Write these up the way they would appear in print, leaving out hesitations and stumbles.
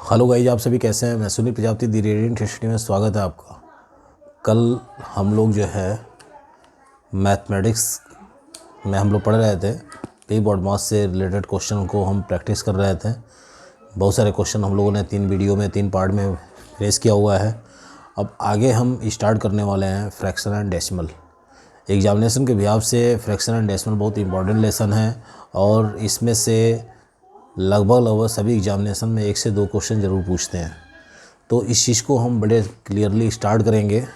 Hello guys, आप सभी कैसे हैं। मैं सुनील प्रजापति दी रेडियंट हिस्ट्री में स्वागत है आपका। कल हम लोग जो है मैथमेटिक्स में हम लोग पढ़ रहे थे। प्री बोर्ड मास से रिलेटेड क्वेश्चन को हम प्रैक्टिस कर रहे थे। बहुत सारे क्वेश्चन हम लोगों ने 3 वीडियो में 3 पार्ट में रेस किया हुआ है। अब आगे हम स्टार्ट करने वाले हैं फ्रैक्शन एंड डेसिमल। एग्जामिनेशन के हिसाब से फ्रैक्शन एंड डेसिमल बहुत इंपॉर्टेंट लेसन है और इसमें से लगभग सभी एग्जामिनेशन में 1 से 2 क्वेश्चन ज़रूर पूछते हैं। तो इस चीज़ को हम बड़े क्लियरली स्टार्ट करेंगे,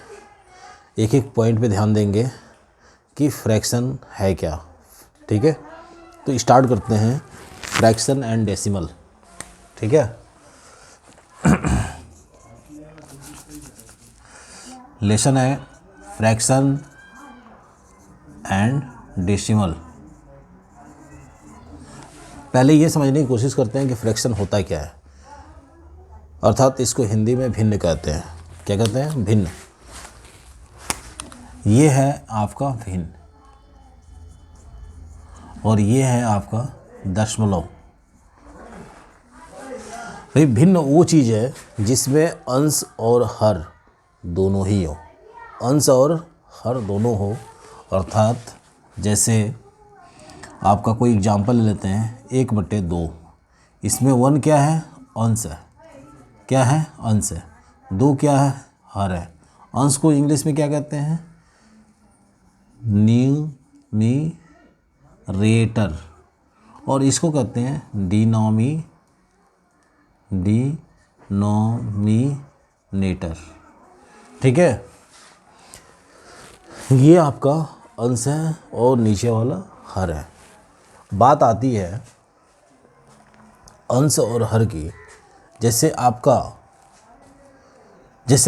एक एक पॉइंट पे ध्यान देंगे कि फ्रैक्शन है क्या। ठीक है, तो स्टार्ट करते हैं फ्रैक्शन एंड डेसिमल। ठीक है, लेसन है फ्रैक्शन एंड डेसिमल। पहले ये समझने की कोशिश करते हैं कि फ्रैक्शन होता क्या है, अर्थात इसको हिंदी में भिन्न कहते हैं। क्या कहते हैं? भिन्न। ये है आपका भिन्न और ये है आपका दशमलव। भाई भिन्न वो चीज़ है जिसमें अंश और हर दोनों ही हो, अंश और हर दोनों हो। अर्थात जैसे आपका कोई एग्जाम्पल लेते हैं 1/2। इसमें 1 क्या है? अंश है। क्या है? अंश है। 2 क्या है? हर है। अंश को इंग्लिश में क्या कहते हैं? न्यूमरेटर, और इसको कहते हैं डिनोमिनेटर। ठीक है, ये आपका अंश है और नीचे वाला हर है। बात आती है अंश और हर की। जैसे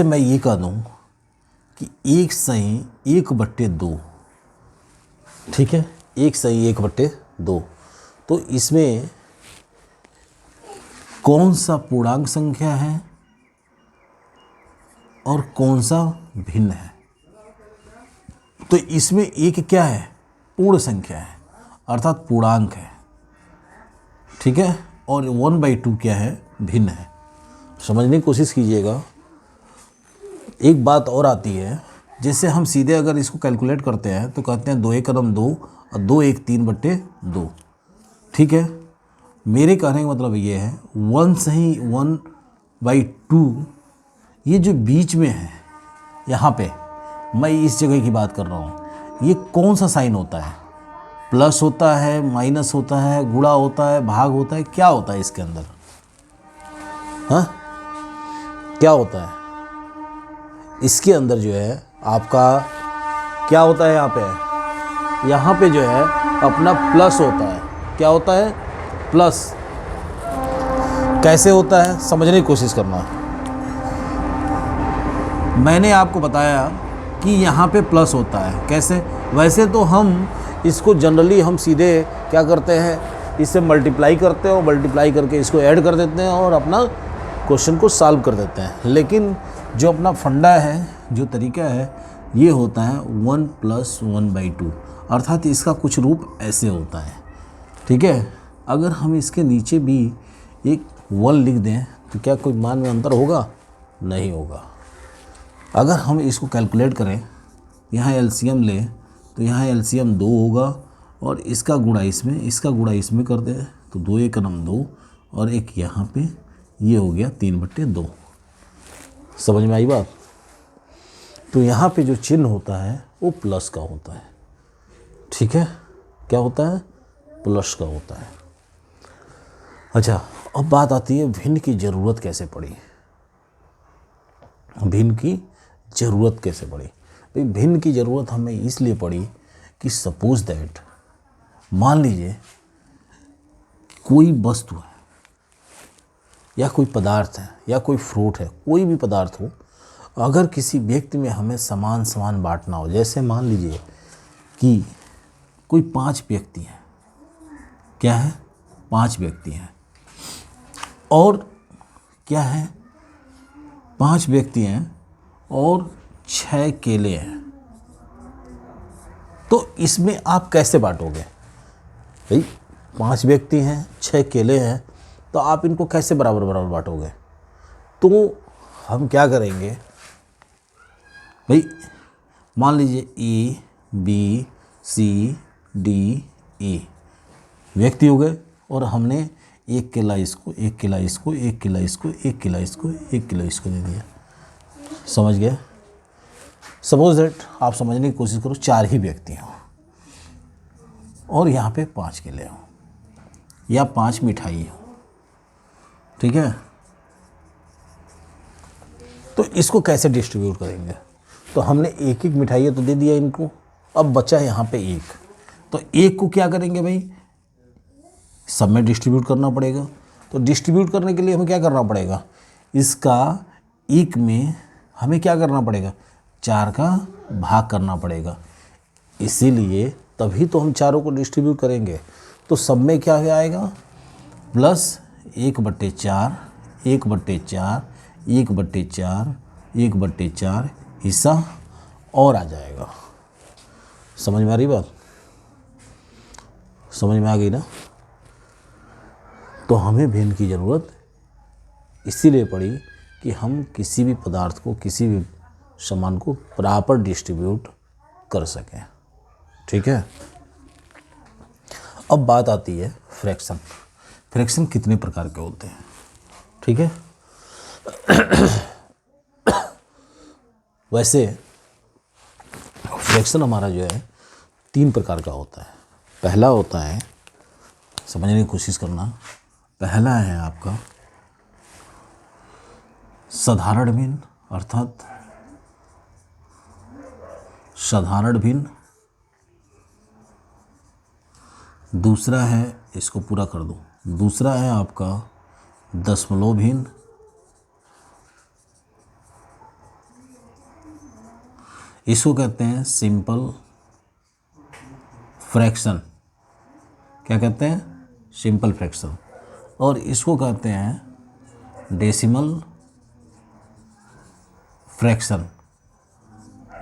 मैं ये कह दूं कि 1/2। ठीक है, 1/2। तो इसमें कौन सा पूर्णांक संख्या है और कौन सा भिन्न है? तो इसमें एक क्या है? पूर्ण संख्या है, अर्थात पूर्णांक है। ठीक है, और 1/2 क्या है? भिन्न है। समझने की कोशिश कीजिएगा। एक बात और आती है, जैसे हम सीधे अगर इसको कैलकुलेट करते हैं तो कहते हैं 2 × 2 और 2 × 3/2। ठीक है, मेरे कहने का मतलब ये है 1 सही 1/2। ये जो बीच में है यहाँ पे, मैं इस जगह की बात कर रहा हूँ, ये कौन सा साइन होता है? प्लस होता है, माइनस होता है, गुणा होता है, भाग होता है, क्या होता है इसके अंदर? हाँ, क्या होता है इसके अंदर? जो है आपका क्या होता है यहाँ पे जो है अपना प्लस होता है। क्या होता है? प्लस। कैसे होता है समझने की कोशिश करना। मैंने आपको बताया कि यहाँ पे प्लस होता है। कैसे? वैसे तो हम इसको जनरली हम सीधे क्या करते हैं, इससे मल्टीप्लाई करते हैं और मल्टीप्लाई करके इसको ऐड कर देते हैं और अपना क्वेश्चन को सॉल्व कर देते हैं। लेकिन जो अपना फंडा है, जो तरीका है, ये होता है 1 + 1/2। अर्थात इसका कुछ रूप ऐसे होता है। ठीक है, अगर हम इसके नीचे भी एक 1 लिख दें तो क्या कोई मान में अंतर होगा? नहीं होगा। अगर हम इसको कैलकुलेट करें, यहाँ एलसीएम लें तो यहाँ एलसीएम 2 होगा और इसका गुणा इसमें कर दें तो 2 × 2 और एक यहाँ पे ये हो गया 3/2। समझ में आई बात? तो यहाँ पे जो चिन्ह होता है वो प्लस का होता है। ठीक है, क्या होता है? प्लस का होता है। अच्छा, अब बात आती है भिन्न की ज़रूरत कैसे पड़ी। भिन्न की ज़रूरत कैसे पड़ी? भाई भिन्न की ज़रूरत हमें इसलिए पड़ी कि सपोज दैट, मान लीजिए कोई वस्तु है या कोई पदार्थ है या कोई फ्रूट है, कोई भी पदार्थ हो, अगर किसी व्यक्ति में हमें समान बांटना हो। जैसे मान लीजिए कि कोई 5 व्यक्ति हैं। क्या है? 5 व्यक्ति हैं और क्या है? 5 व्यक्ति हैं और 6 केले हैं। तो इसमें आप कैसे बांटोगे? भाई 5 व्यक्ति हैं, 6 केले हैं, तो आप इनको कैसे बराबर बराबर बांटोगे? तो हम क्या करेंगे भाई, मान लीजिए A B C D E व्यक्ति हो गए, और हमने 1 केला इसको, 1 केला इसको, 1 केला इसको, 1 केला इसको, 1 किलो इसको दे दिया। समझ गए? सपोज दैट आप समझने की कोशिश करो 4 ही व्यक्ति हों और यहाँ पे 5 केले हों या 5 मिठाई हो, ठीक है? तो इसको कैसे डिस्ट्रीब्यूट करेंगे? तो हमने एक एक मिठाई तो दे दिया इनको, अब बचा है यहाँ पे 1, तो 1 को क्या करेंगे भाई, सब में डिस्ट्रीब्यूट करना पड़ेगा। तो डिस्ट्रीब्यूट करने के लिए हमें क्या करना पड़ेगा, इसका 1 में हमें क्या करना पड़ेगा, 4 का भाग करना पड़ेगा। इसीलिए तभी तो हम चारों को डिस्ट्रीब्यूट करेंगे। तो सब में क्या आएगा, प्लस 1/4, 1/4, 1/4, 1/4 हिस्सा और आ जाएगा। समझ में आ रही बात? समझ में आ गई ना? तो हमें भिन्न की ज़रूरत इसीलिए पड़ी कि हम किसी भी पदार्थ को, किसी भी सामान को प्रॉपर डिस्ट्रीब्यूट कर सकें, ठीक है? अब बात आती है फ्रैक्शन। फ्रैक्शन कितने प्रकार के होते हैं, ठीक है? वैसे फ्रैक्शन हमारा जो है 3 प्रकार का होता है। पहला होता है, समझने की कोशिश करना, पहला है आपका साधारण भिन्न, अर्थात साधारण भिन्न। दूसरा है, इसको पूरा कर दो, दूसरा है आपका दशमलव भिन्न। इसको कहते हैं सिंपल फ्रैक्शन। क्या कहते हैं? Simple fraction. और इसको कहते हैं डेसिमल फ्रैक्शन।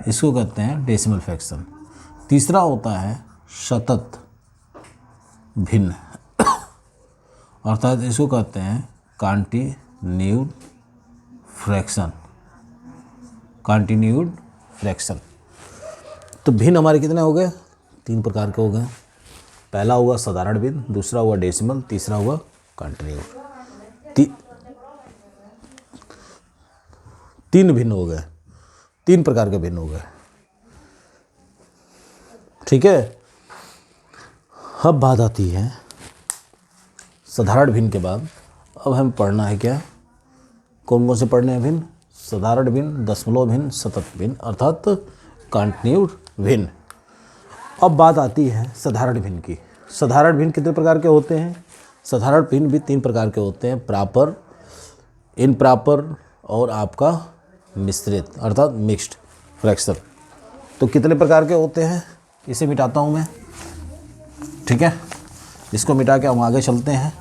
इसको कहते हैं डेसिमल फ्रैक्शन। तीसरा होता है सतत भिन्न, अर्थात इसको कहते हैं कॉन्टिन्यूड फ्रैक्शन। Continued fraction. तो भिन्न हमारे कितने हो गए? 3 प्रकार के हो गए। पहला हुआ साधारण भिन्न, दूसरा हुआ डेसिमल, तीसरा हुआ कॉन्टिन्यूड। 3 भिन्न हो गए, 3 प्रकार के भिन्न हो गए, ठीक है? अब बात आती है साधारण भिन्न के बाद अब हमें पढ़ना है क्या, कौन कौन से पढ़ने हैं भिन्न? साधारण भिन्न, दशमलव भिन्न, सतत भिन्न, अर्थात कॉन्टिन्यूड भिन्न। अब बात आती है साधारण भिन्न की। साधारण भिन्न कितने प्रकार के होते हैं? साधारण भिन्न भी 3 प्रकार के होते हैं, प्रॉपर, इम्प्रॉपर और आपका मिश्रित, अर्थात मिक्स्ड फ्रैक्शन। तो कितने प्रकार के होते हैं, इसे मिटाता हूँ मैं, ठीक है? इसको मिटा के हम आगे चलते हैं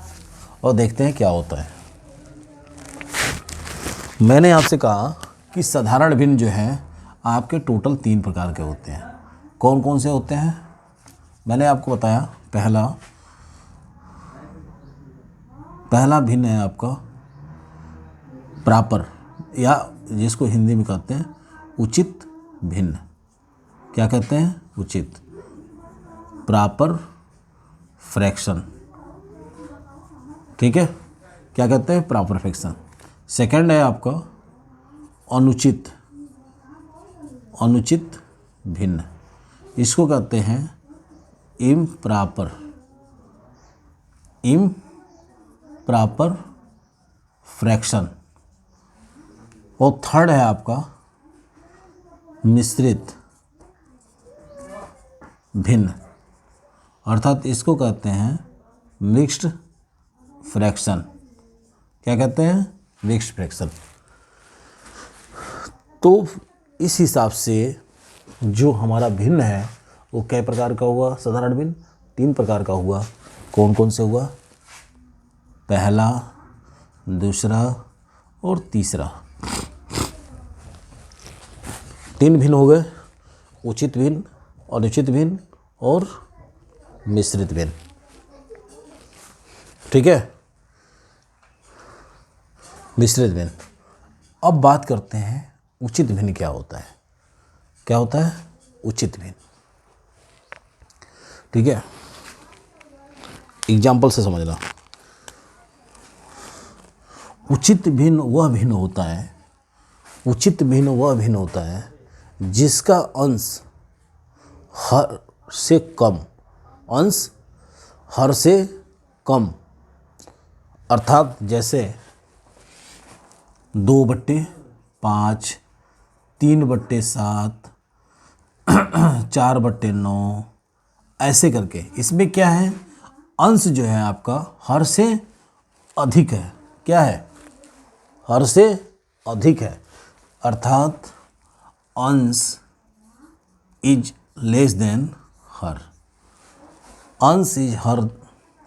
और देखते हैं क्या होता है। मैंने आपसे कहा कि साधारण भिन्न जो है आपके टोटल 3 प्रकार के होते हैं। कौन कौन से होते हैं? मैंने आपको बताया, पहला भिन्न है आपका प्रॉपर, या जिसको हिंदी में कहते हैं उचित भिन्न। क्या कहते हैं? उचित, प्रॉपर फ्रैक्शन, ठीक है? क्या कहते हैं? Proper fraction. सेकंड है आपका अनुचित, अनुचित भिन्न, इसको कहते हैं इम्प्रॉपर, इम्प्रॉपर फ्रैक्शन। और थर्ड है आपका मिश्रित भिन्न, अर्थात इसको कहते हैं मिक्स्ड फ्रैक्शन। क्या कहते हैं? Mixed fraction. तो इस हिसाब से जो हमारा भिन्न है वो कई प्रकार का हुआ? साधारण भिन्न 3 प्रकार का हुआ। कौन कौन से हुआ? पहला, दूसरा और तीसरा। 3 भिन्न हो गए, उचित भिन्न, अनुचित भिन्न और मिश्रित भिन्न, ठीक है? मिश्रित भिन्न। अब बात करते हैं उचित भिन्न क्या होता है। क्या होता है उचित भिन्न? ठीक है, एग्जाम्पल से समझना। उचित भिन्न वह भिन्न होता है, उचित भिन्न वह भिन्न होता है जिसका अंश हर से कम, अंश हर से कम, अर्थात जैसे 2/5, 3/7, 4/9 ऐसे करके। इसमें क्या है, अंश जो है आपका हर से अधिक है। क्या है, हर से अधिक है, अर्थात अंश इज लेस देन हर, अंश इज हर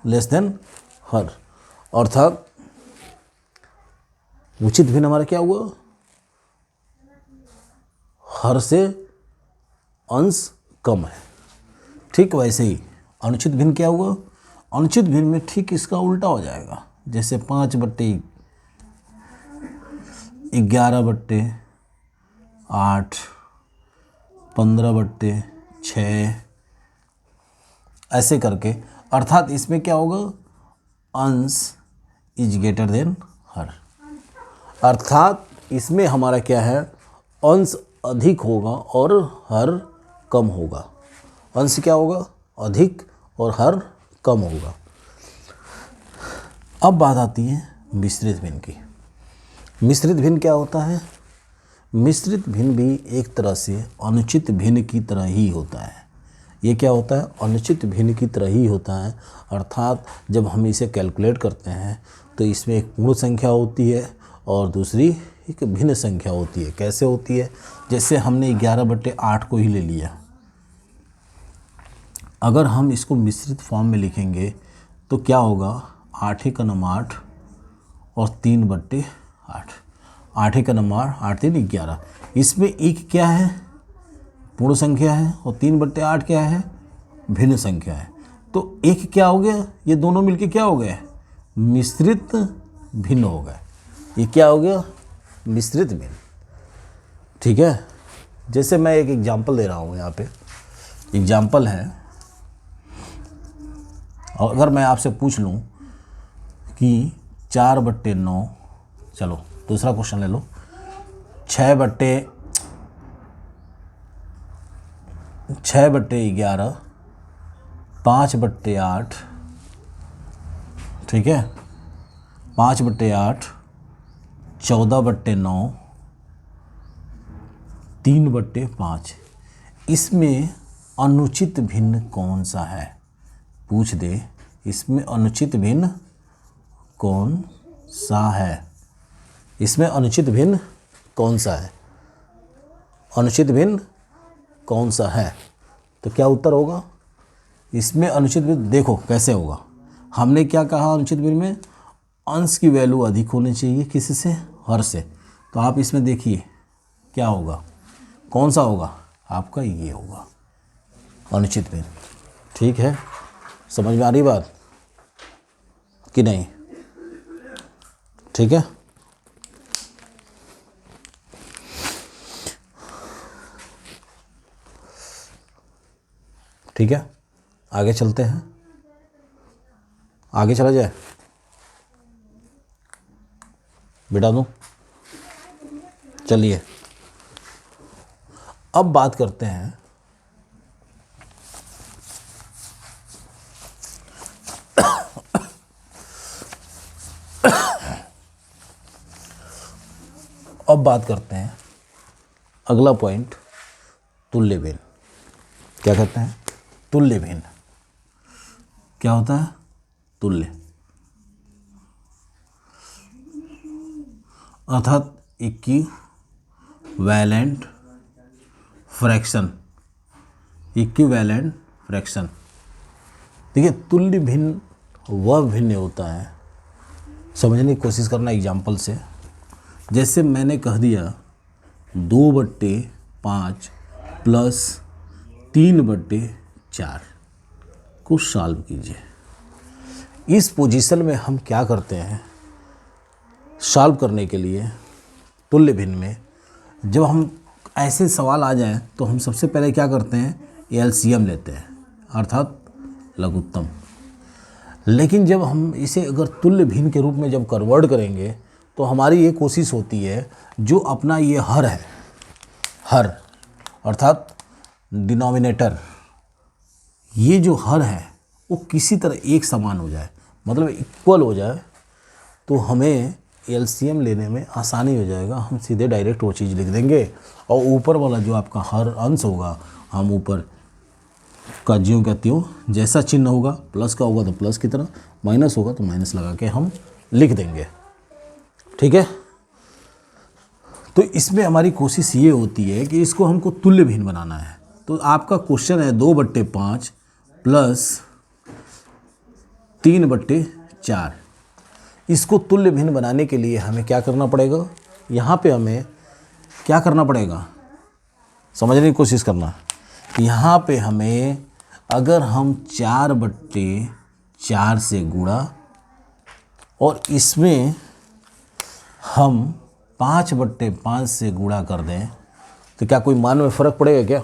लेस देन हर, अर्थात उचित भिन्न हमारा क्या हुआ, हर से अंश कम है। ठीक वैसे ही अनुचित भिन्न क्या हुआ, अनुचित भिन्न में ठीक इसका उल्टा हो जाएगा। जैसे 5/11/8, 15/6 ऐसे करके, अर्थात इसमें क्या होगा, अंश इज ग्रेटर देन हर, अर्थात इसमें हमारा क्या है, अंश अधिक होगा और हर कम होगा। अंश क्या होगा, अधिक, और हर कम होगा। अब बात आती है मिश्रित भिन्न की। मिश्रित भिन्न क्या होता है, मिश्रित भिन्न भी एक तरह से अनुचित भिन्न की तरह ही होता है। ये क्या होता है, अनुचित भिन्न की तरह ही होता है, अर्थात जब हम इसे कैलकुलेट करते हैं तो इसमें एक पूर्ण संख्या होती है और दूसरी एक भिन्न संख्या होती है। कैसे होती है, जैसे हमने 11/8 को ही ले लिया, अगर हम इसको मिश्रित फॉर्म में लिखेंगे तो क्या होगा, 8 × 8 और 3/8, 8 × 8, 3 11। इसमें एक क्या है, पूर्ण संख्या है, और 3/8 क्या है, भिन्न संख्या है। तो एक क्या हो गया, ये दोनों मिलके क्या हो गए, मिश्रित भिन्न हो गए। ये क्या हो गया, मिश्रित भिन्न। ठीक है, जैसे मैं एक एग्जांपल दे रहा हूँ, यहाँ पे एग्जांपल है, और अगर मैं आपसे पूछ लूँ कि 4/9, चलो दूसरा क्वेश्चन ले लो, 6/11, 5/8, ठीक है, 5/8, 14/9, 3/5, इसमें अनुचित भिन्न कौन सा है, पूछ दे, इसमें अनुचित भिन्न कौन सा है, इसमें अनुचित भिन्न कौन सा है, अनुचित भिन्न कौन सा है, तो क्या उत्तर होगा, इसमें अनुचित भिन्न। देखो कैसे होगा, हमने क्या कहा, अनुचित भिन्न में अंश की वैल्यू अधिक होनी चाहिए, किसी से, हर से। तो आप इसमें देखिए क्या होगा, कौन सा होगा आपका, ये होगा अनुचित भिन्न। ठीक है, समझ में आ रही बात कि नहीं? ठीक है, ठीक है, आगे चलते हैं, आगे चला जाए, बिठा दूँ, चलिए अब बात करते हैं अब बात करते हैं अगला पॉइंट, तुल्य भिन्न। क्या कहते हैं, तुल्य भिन्न। क्या होता है, तुल्य, अर्थात इक्विवेलेंट फ्रैक्शन, इक्विवेलेंट फ्रैक्शन। देखिए, तुल्य भिन्न वह भिन्न होता है, समझने की कोशिश करना एग्जाम्पल से। जैसे मैंने कह दिया 2/5 प्लस 3/4 को सॉल्व कीजिए। इस पोजीशन में हम क्या करते हैं, सॉल्व करने के लिए तुल्य भिन्न में जब हम ऐसे सवाल आ जाएं तो हम सबसे पहले क्या करते हैं, एलसीएम लेते हैं, अर्थात लघुत्तम। लेकिन जब हम इसे अगर तुल्य भिन्न के रूप में जब कन्वर्ट करेंगे तो हमारी ये कोशिश होती है जो अपना ये हर है, हर अर्थात डिनोमिनेटर, ये जो हर है वो किसी तरह एक समान हो जाए, मतलब इक्वल हो जाए, तो हमें एलसीएम लेने में आसानी हो जाएगा। हम सीधे डायरेक्ट वो चीज़ लिख देंगे और ऊपर वाला जो आपका हर अंश होगा हम ऊपर का ज्यों का त्यों जैसा चिन्ह होगा, प्लस का होगा तो प्लस की तरह, माइनस होगा तो माइनस लगा के हम लिख देंगे। ठीक है, तो इसमें हमारी कोशिश ये होती है कि इसको हमको तुल्य भिन्न बनाना है। तो आपका क्वेश्चन है 2/5 प्लस 3/4। इसको तुल्य भिन्न बनाने के लिए हमें क्या करना पड़ेगा, यहाँ पे हमें क्या करना पड़ेगा, समझने की कोशिश करना। यहाँ पे हमें अगर हम 4/4 से गुणा और इसमें हम 5/5 से गुणा कर दें तो क्या कोई मान में फ़र्क पड़ेगा क्या?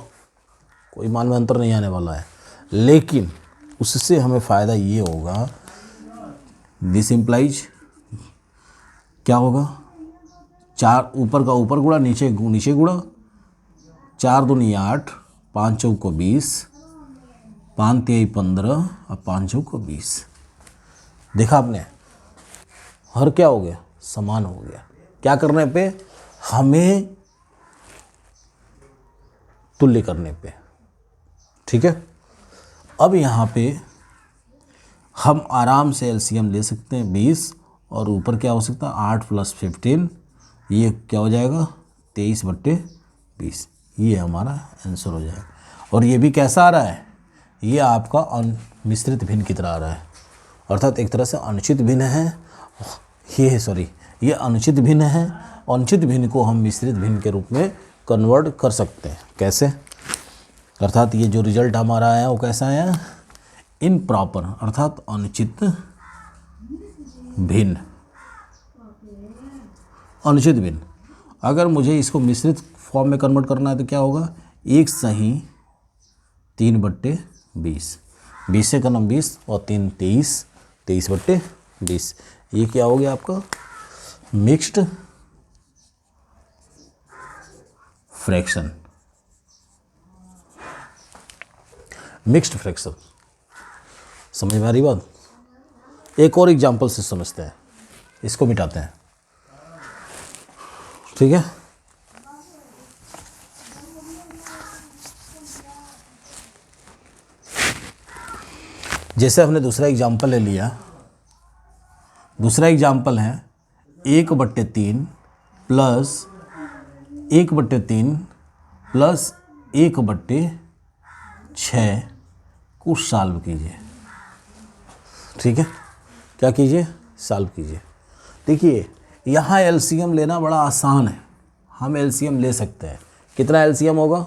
कोई मान में अंतर नहीं आने वाला है। लेकिन उससे हमें फ़ायदा ये होगा, दिस इम्प्लाइज क्या होगा, 4 ऊपर का ऊपर गुणा, नीचे गुणा, 4 दूनी 8, 5 चौको 20, 5 तिहाई 15 और 5 चौको 20। देखा आपने, हर क्या हो गया, समान हो गया। क्या करने पे, हमें तुल्य करने पे। ठीक है, अब यहाँ पे हम आराम से एलसीएम ले सकते हैं 20 और ऊपर क्या हो सकता है 8 + 15, ये क्या हो जाएगा 23/20। ये हमारा आंसर हो जाएगा। और ये भी कैसा आ रहा है, ये आपका मिश्रित भिन्न की तरह आ रहा है, अर्थात एक तरह से अनुचित भिन्न है। ये अनुचित भिन्न है। अनुचित भिन्न को हम मिश्रित भिन्न के रूप में कन्वर्ट कर सकते हैं। कैसे, अर्थात ये जो रिजल्ट हमारा आया वो कैसा आया, इम्प्रॉपर अर्थात अनुचित भिन्न। अनुचित भिन्न, अगर मुझे इसको मिश्रित फॉर्म में कन्वर्ट करना है तो क्या होगा, 1 सही 3/20, 20 से करना 20 और 3 23, 23/20। ये क्या हो गया आपका मिक्स्ड फ्रैक्शन। मिक्स्ड फ्रैक्शन समझ में आ रही बात। एक और एग्जांपल से समझते हैं, इसको मिटाते हैं। ठीक है, जैसे हमने दूसरा एग्जांपल ले लिया। दूसरा एग्जांपल है 1/3 प्लस 1/3 प्लस 1/6 को सॉल्व कीजिए। ठीक है, क्या कीजिए, सॉल्व कीजिए। देखिए यहाँ एलसीएम लेना बड़ा आसान है, हम एलसीएम ले सकते हैं। कितना एलसीएम होगा,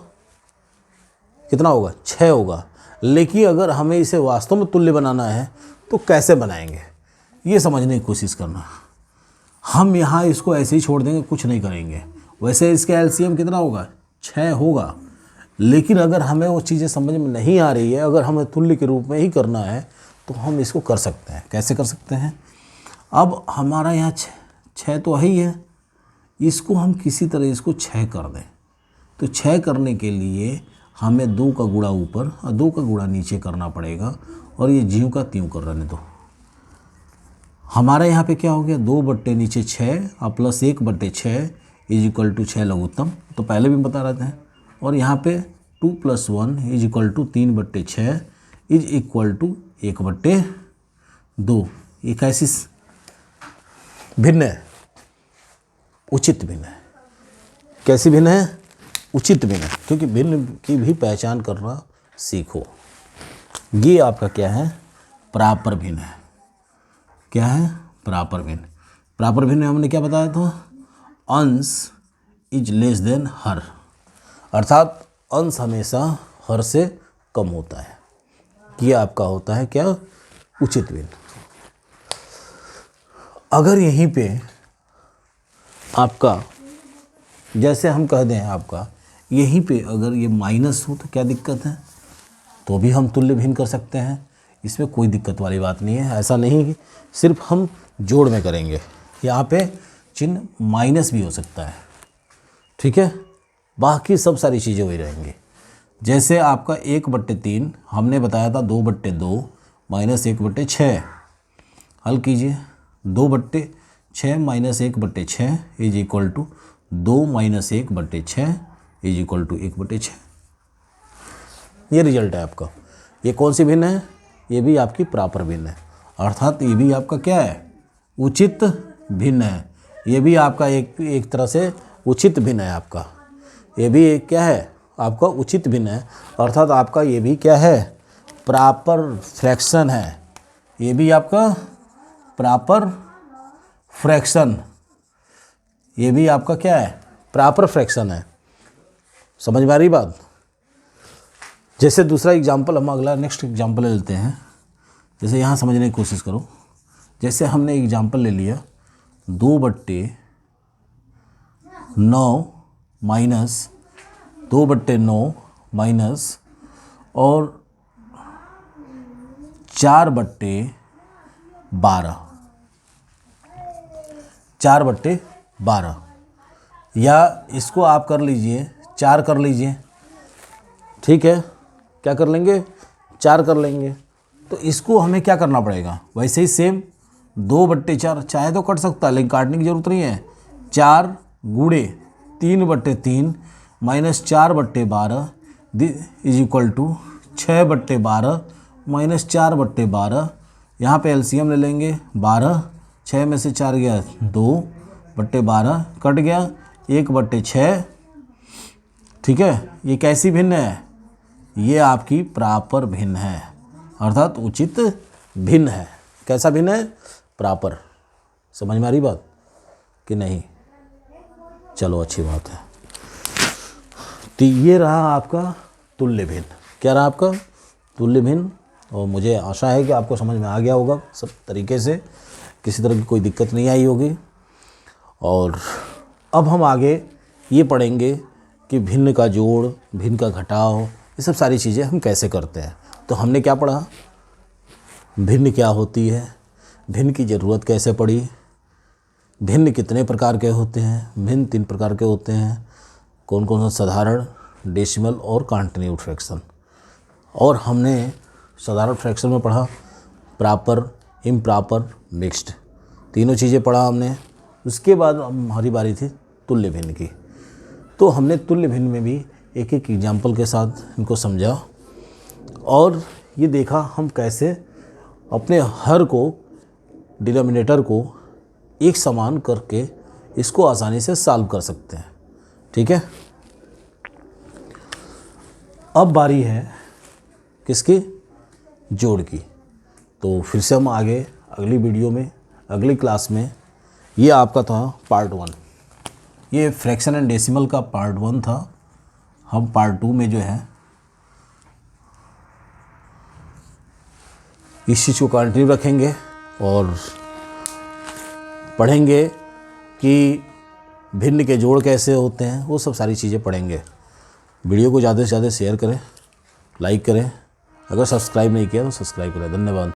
कितना होगा, 6 होगा। लेकिन अगर हमें इसे वास्तव में तुल्य बनाना है तो कैसे बनाएंगे, ये समझने की कोशिश करना। हम यहाँ इसको ऐसे ही छोड़ देंगे, कुछ नहीं करेंगे। वैसे इसका एलसीएम कितना होगा, 6 होगा। लेकिन अगर हमें वो चीज़ें समझ में नहीं आ रही है, अगर हमें तुल्य के रूप में ही करना है तो हम इसको कर सकते हैं। कैसे कर सकते हैं, अब हमारा यहाँ 6 तो ही है, इसको हम किसी तरह इसको 6 कर दें। तो 6 करने के लिए हमें 2 का गुणा ऊपर और 2 का गुणा नीचे करना पड़ेगा, और ये ज्यों का त्यों कर रहने दो। हमारे यहाँ पे क्या हो गया, 2/6 और प्लस 1/6 = 6 लघुत्तम, तो पहले भी बता रहे थे। और यहाँ पे 2 + 1 = 3/6 = 1/2। ये कैसी भिन्न है, उचित भिन्न है। कैसी भिन्न है, उचित भिन्न है, क्योंकि भिन्न की भी पहचान करना सीखो। ये आपका क्या है, प्रॉपर भिन्न है। क्या है, प्रॉपर भिन्न। प्रॉपर भिन्न में हमने क्या बताया था, अंश इज लेस देन हर, अर्थात अंश हमेशा हर से कम होता है। ये आपका होता है क्या, उचित भिन्न। अगर यहीं पे आपका जैसे हम कह दें आपका यहीं पे अगर ये माइनस हो तो क्या दिक्कत है, तो भी हम तुल्य भिन्न कर सकते हैं, इसमें कोई दिक्कत वाली बात नहीं है। ऐसा नहीं कि सिर्फ हम जोड़ में करेंगे, यहाँ पे चिन्ह माइनस भी हो सकता है, ठीक है। बाकी सब सारी चीज़ें वही रहेंगी। जैसे आपका 1/3 हमने बताया था 2/2 माइनस 1/6, हल कीजिए। 2/6 minus 1/6 is equal to 2 minus 1/6 is equal to 1/6। ये रिजल्ट है आपका। ये कौन सी भिन्न है, ये भी आपकी प्रॉपर भिन्न है, अर्थात ये भी आपका क्या है, उचित भिन्न है। ये भी आपका एक तरह से उचित भिन्न है आपका, ये भी एक क्या है आपका उचित भिन्न है, अर्थात आपका ये भी क्या है, प्रॉपर फ्रैक्शन है। ये भी आपका प्रॉपर फ्रैक्शन, ये भी आपका क्या है, प्रॉपर फ्रैक्शन है। समझ में आ रही बात। जैसे दूसरा एग्जाम्पल हम अगला नेक्स्ट एग्जाम्पल ले लेते हैं। जैसे यहाँ समझने की कोशिश करो। जैसे हमने एग्जाम्पल ले लिया 2/9 माइनस 2/9 माइनस और 4/12 4/12, या इसको आप कर लीजिए 4 कर लीजिए, ठीक है। क्या कर लेंगे, 4 कर लेंगे। तो इसको हमें क्या करना पड़ेगा, वैसे ही सेम 2/4 चाहे तो कट सकता है लेकिन काटने की जरूरत नहीं है। 4 गुणे 3/3 minus 4/12 is equal to 6/12 minus 4/12। यहाँ पे एलसीएम ले लेंगे 12, 6 में से 4 गया 2/12 कट गया 1/6, ठीक है। ये कैसी भिन्न है, ये आपकी प्रॉपर भिन्न है, अर्थात उचित भिन्न है। कैसा भिन्न है, प्रॉपर। समझ में आ रही बात कि नहीं, चलो अच्छी बात है। तो ये रहा आपका तुल्य भिन्न। क्या रहा आपका तुल्य भिन्न, और मुझे आशा है कि आपको समझ में आ गया होगा सब तरीके से, किसी तरह की कोई दिक्कत नहीं आई होगी। और अब हम आगे ये पढ़ेंगे कि भिन्न का जोड़, भिन्न का घटाव, ये सब सारी चीज़ें हम कैसे करते हैं। तो हमने क्या पढ़ा, भिन्न क्या होती है, भिन्न की ज़रूरत कैसे पड़ी, भिन्न कितने प्रकार के होते हैं, भिन्न 3 प्रकार के होते हैं, कौन कौन सा, साधारण, डेसिमल और कॉन्टिन्यूड फ्रैक्शन। और हमने साधारण फ्रैक्शन में पढ़ा प्रॉपर, इम्प्रॉपर, मिक्स्ड, तीनों चीज़ें पढ़ा हमने। उसके बाद हमारी बारी थी तुल्य भिन्न की। तो हमने तुल्य भिन्न में भी एक एक एग्जाम्पल के साथ इनको समझा और ये देखा हम कैसे अपने हर को, डिनोमिनेटर को एक समान करके इसको आसानी से सॉल्व कर सकते हैं, ठीक है। अब बारी है किसकी, जोड़ की। तो फिर से हम आगे अगली वीडियो में, अगली क्लास में, ये आपका था पार्ट 1, ये फ्रैक्शन एंड डेसिमल का पार्ट 1 था। हम पार्ट 2 में जो है इस चीज़ को कंटिन्यू रखेंगे और पढ़ेंगे कि भिन्न के जोड़ कैसे होते हैं, वो सब सारी चीज़ें पढ़ेंगे। वीडियो को ज़्यादा से ज़्यादा शेयर करें, लाइक करें, अगर सब्सक्राइब नहीं किया तो सब्सक्राइब करें। धन्यवाद।